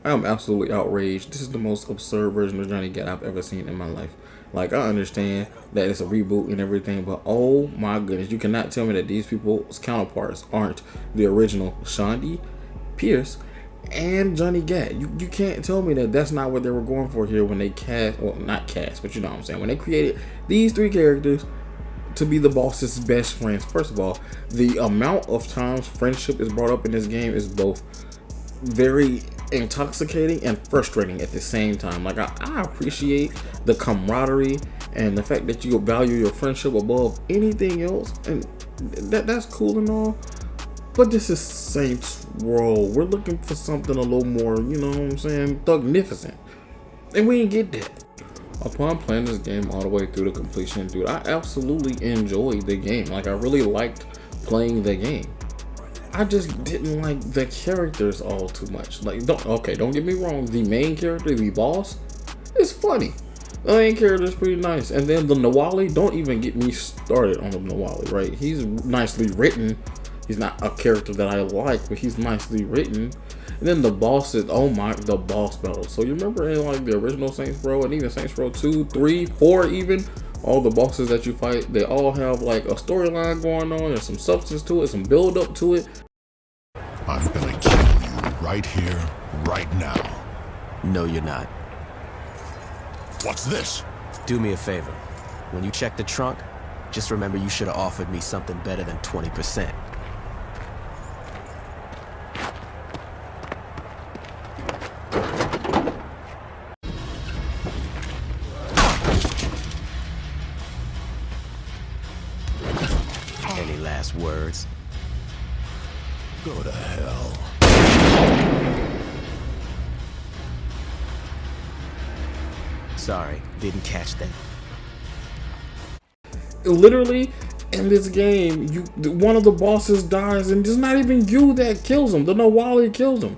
I am absolutely outraged. This is the most absurd version of Johnny Gat I've ever seen in my life. Like, I understand that it's a reboot and everything, but oh my goodness, you cannot tell me that these people's counterparts aren't the original Shawnee, Pierce, and Johnny Gat. You can't tell me that that's not what they were going for here when they cast, well, not cast, but you know what I'm saying, when they created these three characters to be the boss's best friends. First of all, the amount of times friendship is brought up in this game is both very intoxicating and frustrating at the same time. Like, I appreciate the camaraderie and the fact that you value your friendship above anything else, and that's cool and all. But this is Saints Row. We're looking for something a little more, you know what I'm saying, thugnificent, and we didn't get that. Upon playing this game all the way through the completion, dude, I absolutely enjoyed the game. Like, I really liked playing the game. I just didn't like the characters all too much. Like, don't get me wrong. The main character, the boss, is funny. The main character is pretty nice. And then the Nawali, don't even get me started on the Nawali, right? He's nicely written. He's not a character that I like, but he's nicely written. And then the boss is, oh my, the boss battle. So you remember in like the original Saints Row and even Saints Row 2, 3, 4 even, all the bosses that you fight, they all have like a storyline going on. There's some substance to it, some build up to it. I'm gonna kill you right here, right now. No, you're not. What's this? Do me a favor. When you check the trunk, just remember you should have offered me something better than 20%. Any last words? Go to hell. Sorry, didn't catch that. Literally, in this game, one of the bosses dies, and it's not even you that kills him. The Nawali kills him.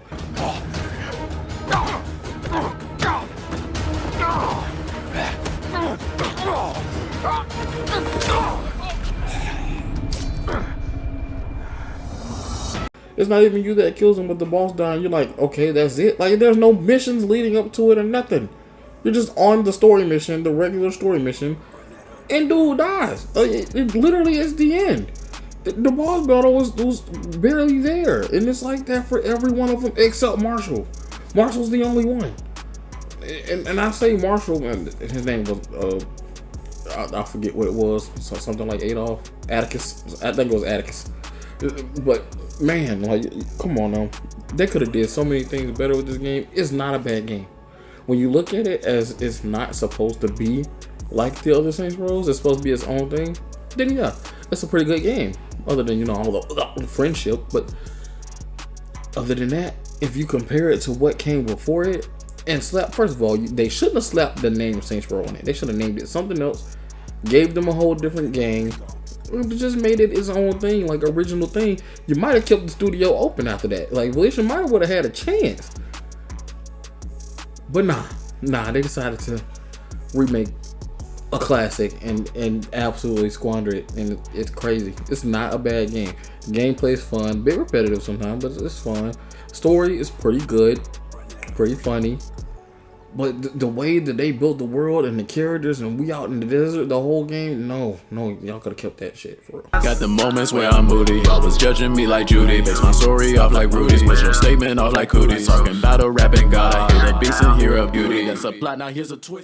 It's not even you that kills him, but the boss dying. You're like, okay, that's it. Like, there's no missions leading up to it or nothing. You're just on the story mission, the regular story mission, and dude dies. Like, it literally is the end. The boss battle was barely there, and it's like that for every one of them except Marshall. Marshall's the only one, and I say Marshall, and his name was I forget what it was, so something like Atticus. I think it was Atticus. But man, like, come on now, they could have did so many things better with this game. It's not a bad game when you look at it as it's not supposed to be like the other Saints Rows. It's supposed to be its own thing. Then yeah, it's a pretty good game. Other than, you know, all the friendship, but other than that, if you compare it to what came before it, and first of all, they shouldn't have slapped the name Saints Row on it. They should have named it something else, gave them a whole different game. Just made it its own thing, like original thing. You might have kept the studio open after that. Like, Felicia might would have had a chance, but nah, they decided to remake a classic and absolutely squander it, and it's crazy. It's not a bad game. Gameplay is fun, a bit repetitive sometimes, but it's fun. Story is pretty good, pretty funny. But the way that they built the world and the characters, and we out in the desert the whole game, no, y'all could have kept that shit for real. Got the moments where I'm moody. Y'all was judging me like Judy. Base my story off like Rudy's. Put your statement off like cooties. Talking battle, rapping God. I hear that beast and hear a beauty. That's a plot, now here's a twist.